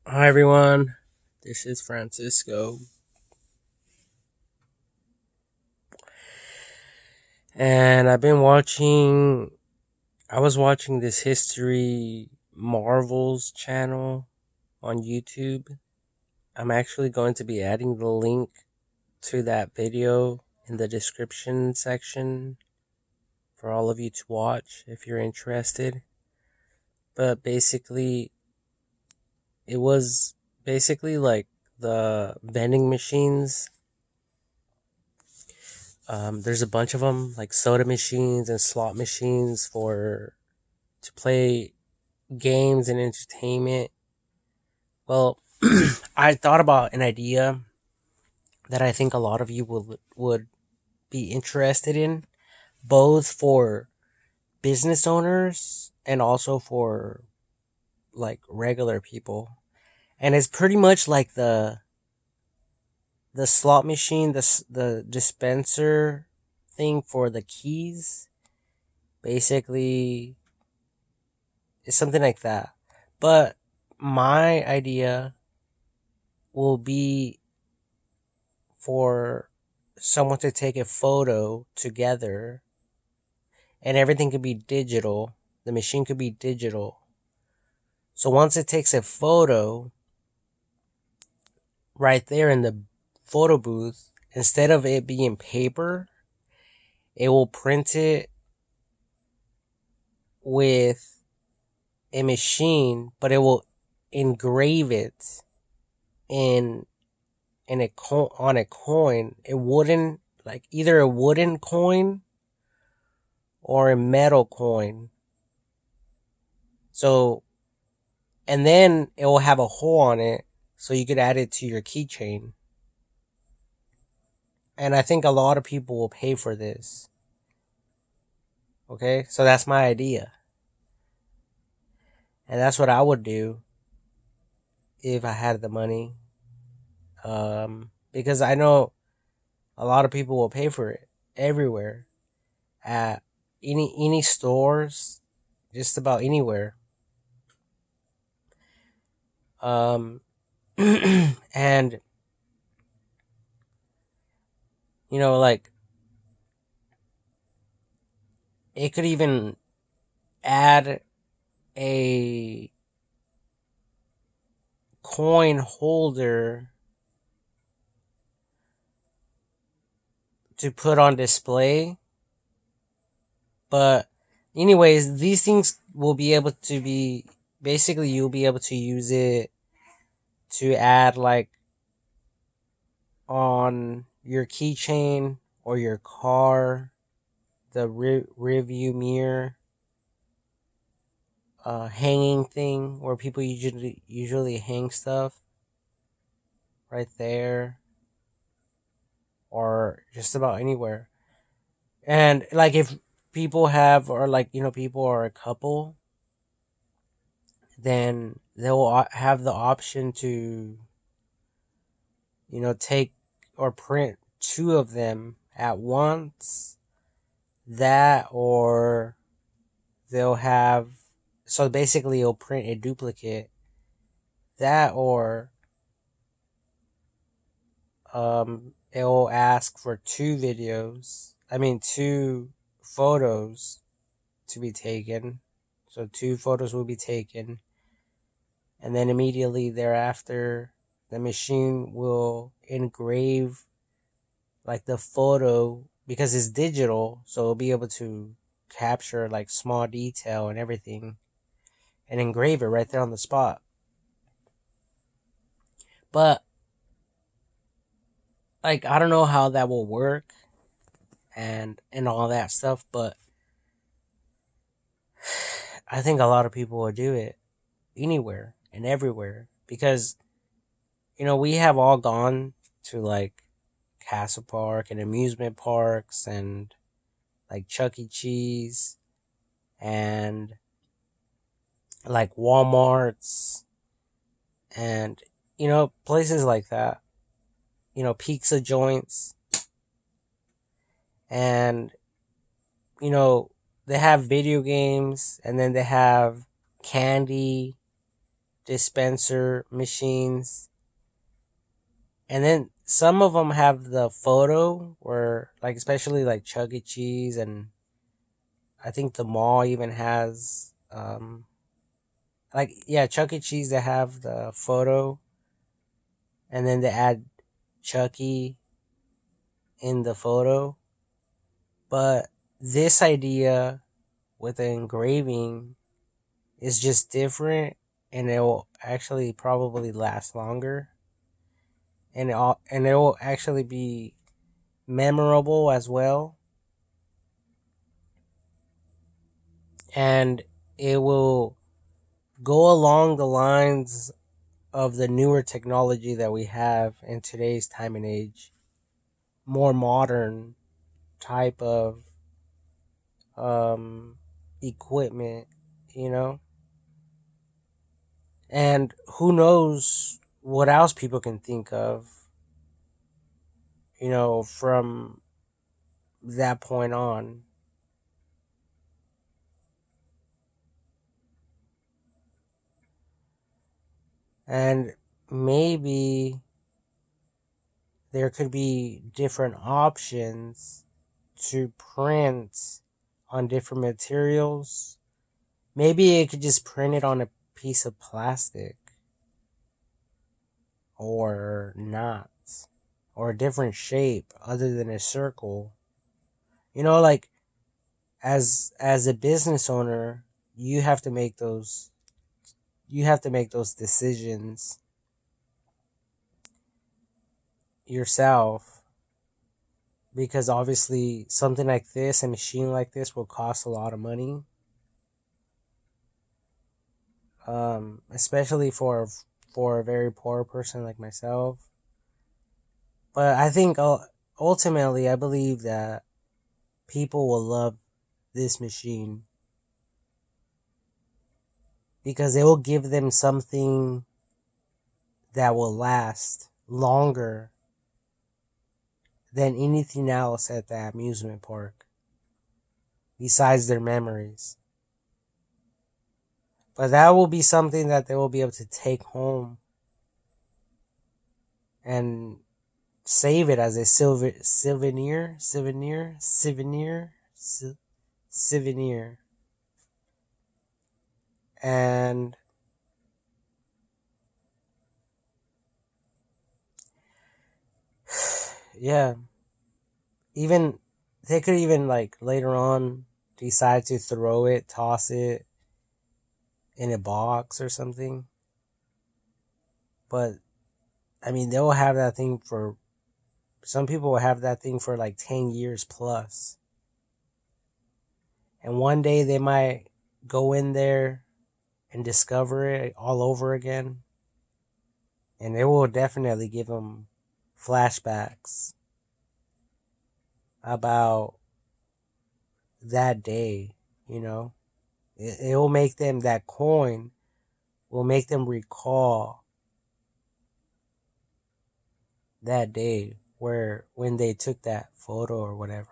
Hi everyone, this is Francisco, and I was watching this History Marvels channel on YouTube. I'm actually going to be adding the link to that video in the description section for all of you to watch if you're interested. But basically, it was basically like the vending machines. There's a bunch of them, like soda machines and slot machines for to play games and entertainment. Well, I thought about an idea that I think a lot of you would be interested in, both for business owners and also for like regular people. And it's pretty much like the slot machine, the dispenser thing for the keys. Basically, it's something like that. But my idea will be for someone to take a photo together, and everything could be digital. The machine could be digital. So once it takes a photo right there in the photo booth, instead of it being paper, it will print it with a machine, but it will engrave it in on a coin. It wouldn't, like, either a wooden coin or a metal coin. So, and then it will have a hole on it so you could add it to your keychain. And I think a lot of people will pay for this. Okay? So that's my idea. And that's what I would do if I had the money. Because I know a lot of people will pay for it everywhere, at any stores, just about anywhere. Um, and like, it could even add a coin holder to put on display. But anyways, these things will be able to be, basically you'll be able to use it to add, like, on your keychain or your car, the rear view mirror, hanging thing where people usually hang stuff right there, or just about anywhere. And like, if people have, or like, people are a couple, then they'll have the option to, take or print two of them at once. That, or they'll have, so basically it'll print a duplicate. That, or it'll ask for two photos to be taken. So two photos will be taken, and then immediately thereafter, the machine will engrave, like, the photo, because it's digital, so it'll be able to capture, like, small detail and everything, and engrave it right there on the spot. But, like, I don't know how that will work, and all that stuff, but I think a lot of people will do it anywhere and everywhere, because we have all gone to, like, Castle Park and amusement parks, and like Chuck E. Cheese, and like Walmarts, and places like that, pizza joints, and you know they have video games, and then they have candy, dispenser machines. And then some of them have the photo where, like, especially like Chuck E. Cheese, and I think the mall even has, like, yeah, Chuck E. Cheese, they have the photo, and then they add Chucky in the photo. But this idea with the engraving is just different, and it will actually probably last longer, and it will actually be memorable as well, and it will go along the lines of the newer technology that we have in today's time and age, more modern type of um equipment, you know. And who knows what else people can think of, from that point on. And maybe there could be different options to print on different materials. Maybe it could just print it on a piece of plastic, or not, or a different shape other than a circle. Like, as a business owner, you have to make those decisions yourself, because obviously something like this, a machine like this, will cost a lot of money, especially for a very poor person like myself. But I think, ultimately, I believe that people will love this machine because it will give them something that will last longer than anything else at the amusement park, besides their memories. But that will be something that they will be able to take home and save it as a souvenir. And yeah, even they could even, like, later on decide to throw it, toss it in a box or something. But I mean, they'll have that thing for some people will have that thing for like 10 years plus. And one day they might go in there and discover it all over again. And it will definitely give them flashbacks about that day, you know? It will make them, that coin will make them recall that day where when they took that photo or whatever.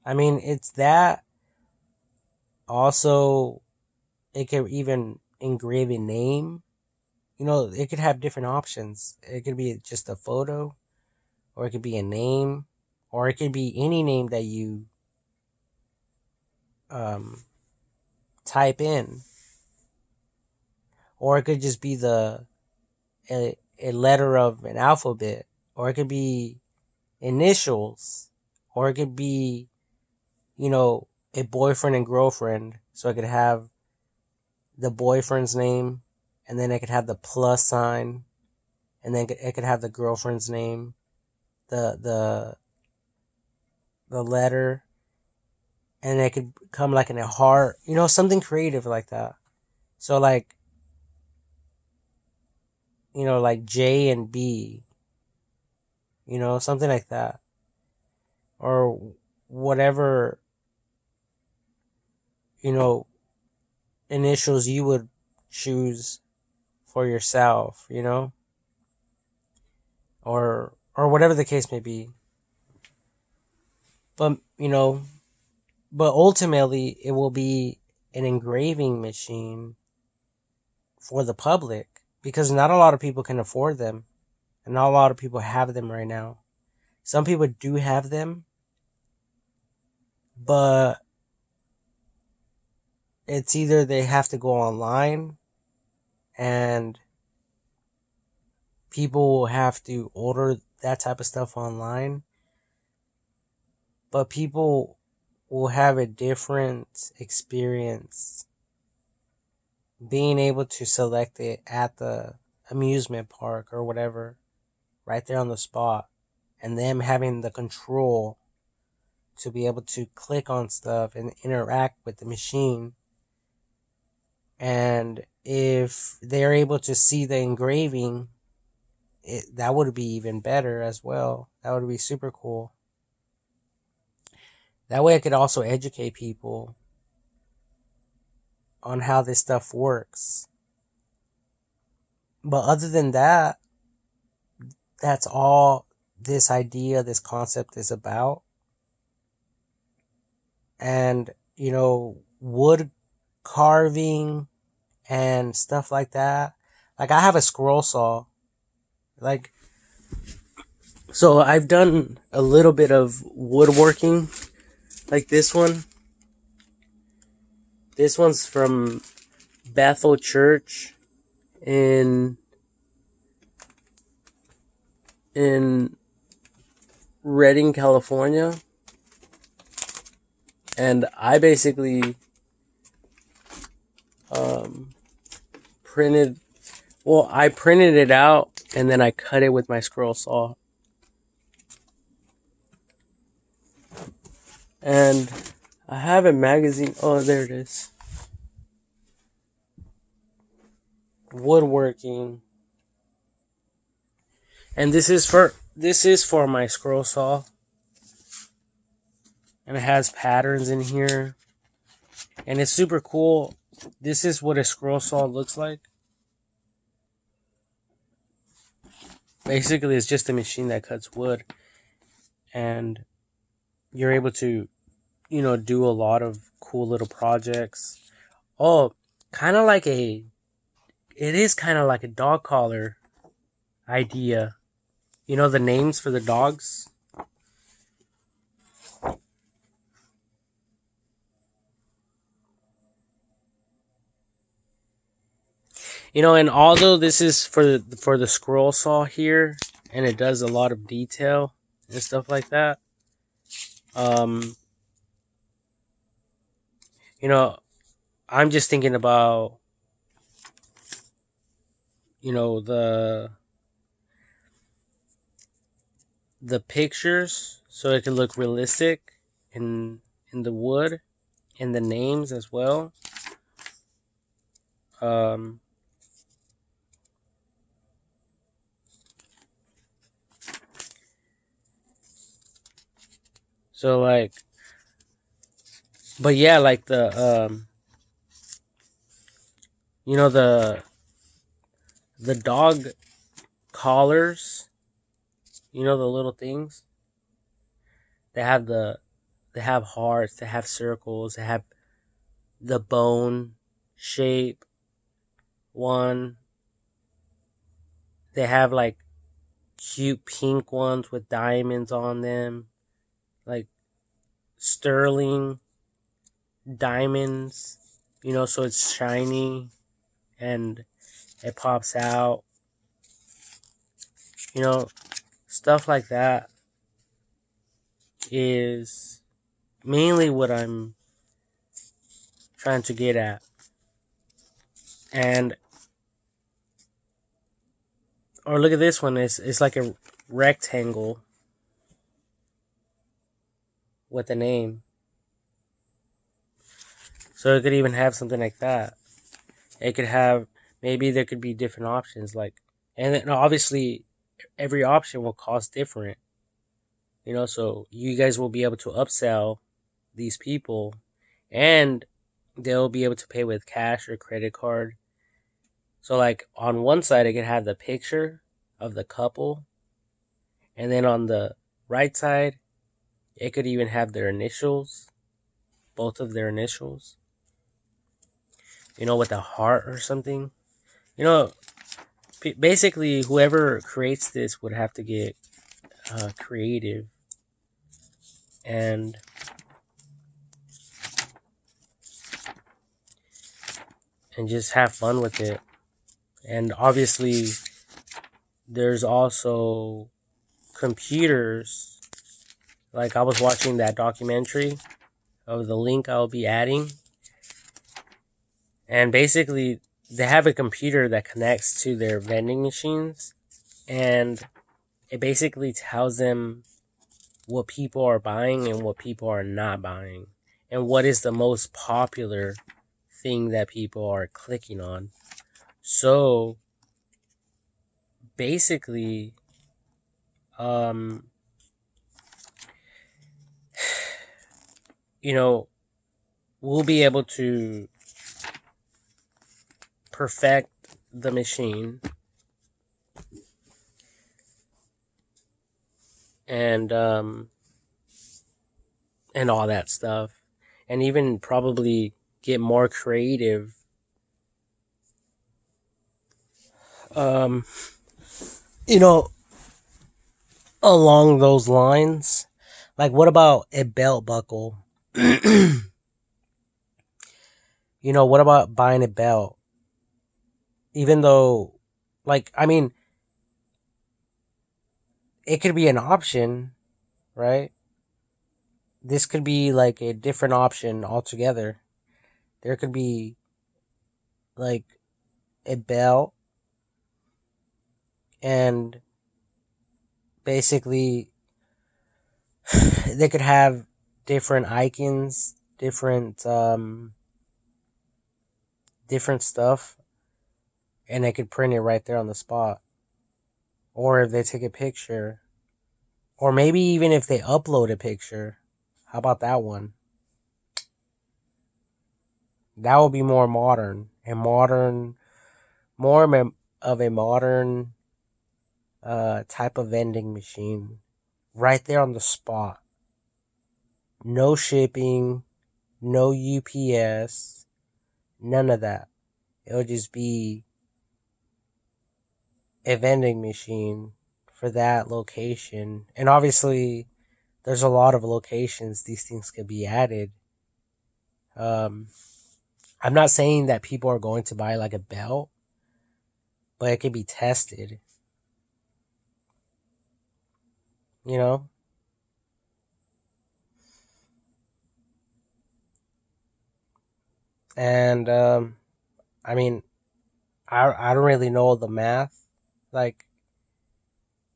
I mean, it's that. Also, it could even engrave a name. It could have different options. It could be just a photo, or it could be a name, or it could be any name that you um, type in, or it could just be a letter of an alphabet, or it could be initials, or it could be, a boyfriend and girlfriend. So I could have the boyfriend's name, and then I could have the plus sign, and then it could have the girlfriend's name, the the the letter, and it could come like in a heart, something creative like that. So, like, like J and B, something like that, or whatever, you know initials you would choose for yourself, or whatever the case may be. But but ultimately it will be an engraving machine for the public because not a lot of people can afford them and not a lot of people have them right now. Some people do have them, but it's either they have to go online and people will have to order that type of stuff online, but people will have a different experience being able to select it at the amusement park or whatever right there on the spot, and them having the control to be able to click on stuff and interact with the machine. And if they're able to see the engraving, that would be even better as well. That would be super cool. That way I could also educate people on how this stuff works. But other than that, that's all this idea, this concept is about. And, wood carving and stuff like that. Like, I have a scroll saw. Like, so I've done a little bit of woodworking. Like this one. This one's from Bethel Church in in Redding, California. And I basically printed I printed it out and then I cut it with my scroll saw. And I have a magazine. Oh, there it is. Woodworking. And this is for my scroll saw. And it has patterns in here. And it's super cool. This is what a scroll saw looks like. Basically, it's just a machine that cuts wood. And you're able to, do a lot of cool little projects. Oh, it is kind of like a dog collar idea. You know the names for the dogs? And although this is for the scroll saw here, and it does a lot of detail and stuff like that, um, I'm just thinking about, the pictures so it can look realistic in the wood and the names as well. Um, so like, but yeah, like the dog collars, the little things. They have they have hearts, they have circles, they have the bone shape one. They have like cute pink ones with diamonds on them, like sterling diamonds, so it's shiny and it pops out, you know, stuff like that is mainly what I'm trying to get at. And or look at this one, it's like a rectangle with a name. So it could even have something like that. It could have, maybe there could be different options, like, and then obviously every option will cost different, so you guys will be able to upsell these people and they'll be able to pay with cash or credit card. So like on one side it could have the picture of the couple, and then on the right side It could even have their initials, both of their initials, with a heart or something. You know, basically, whoever creates this would have to get creative and just have fun with it. And obviously, there's also computers. Like, I was watching that documentary of the link I'll be adding, and basically, they have a computer that connects to their vending machines, and it basically tells them what people are buying and what people are not buying, and what is the most popular thing that people are clicking on. So basically, um, you know, we'll be able to perfect the machine and all that stuff, and even probably get more creative. Um, you know, along those lines, like what about a belt buckle? What about buying a belt? Even though, like, I mean, it could be an option, right? This could be like a different option altogether. There could be like a belt, and basically they could have different icons, different stuff, and they could print it right there on the spot. Or if they take a picture, or maybe even if they upload a picture. How about that one? That would be more modern. More of a modern type of vending machine. Right there on the spot. No shipping, no UPS, none of that. It'll just be a vending machine for that location. And obviously, there's a lot of locations these things could be added. Um, I'm not saying that people are going to buy like a belt, but it could be tested, you know? And, I mean, I don't really know the math, like,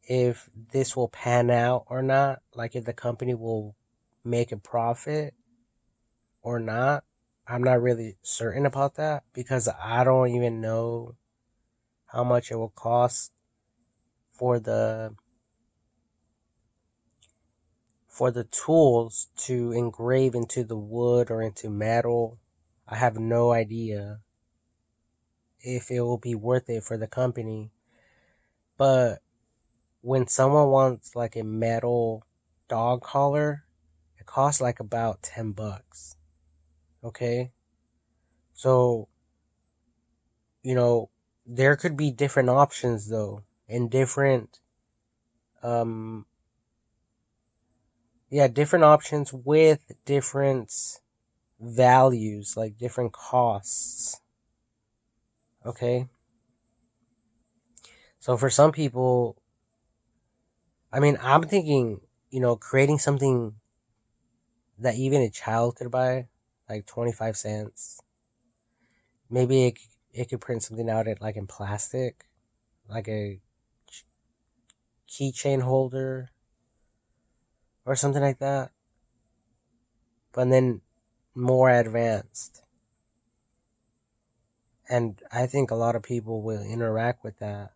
if this will pan out or not, like, if the company will make a profit or not. I'm not really certain about that because I don't even know how much it will cost for the tools to engrave into the wood or into metal. I have no idea if it will be worth it for the company. But when someone wants like a metal dog collar, it costs like about $10. Okay? So, you know, there could be different options though, and um different options with different values, like different costs. Okay? So for some people, I mean, I'm thinking, creating something that even a child could buy, like 25 cents. Maybe it could print something out at like in plastic, like a keychain holder or something like that. But then more advanced. And I think a lot of people will interact with that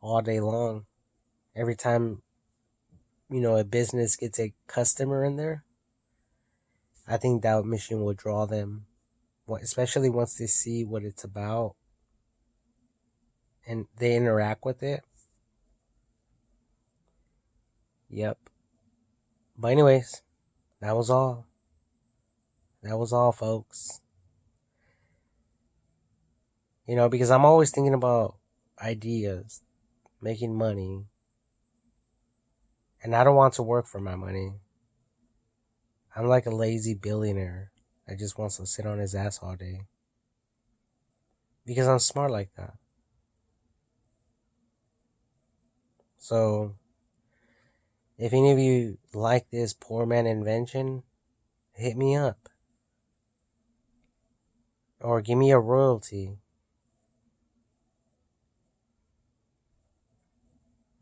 all day long. Every time, a business gets a customer in there, I think that machine will draw them, especially once they see what it's about and they interact with it. Yep. But anyways, that was all. That was all, folks. Because I'm always thinking about ideas, making money, and I don't want to work for my money. I'm like a lazy billionaire that just wants to sit on his ass all day. Because I'm smart like that. So, if any of you like this poor man invention, hit me up. Or give me a royalty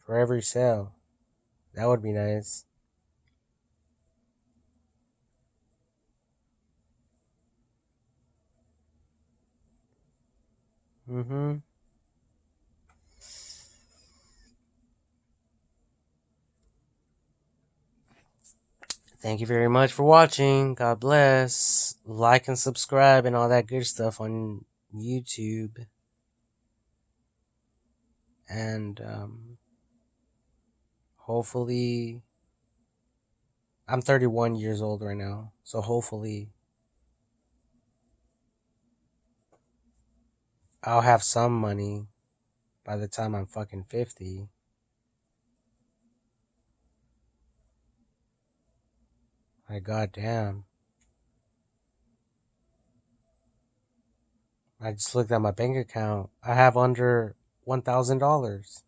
for every sale. That would be nice. Mm-hmm. Thank you very much for watching. God bless. Like and subscribe and all that good stuff on YouTube. And hopefully, I'm 31 years old right now. So hopefully, I'll have some money by the time I'm fucking 50. Like, goddamn. I just looked at my bank account. I have under $1,000.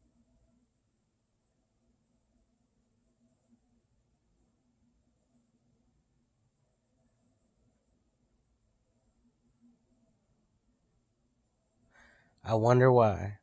I wonder why.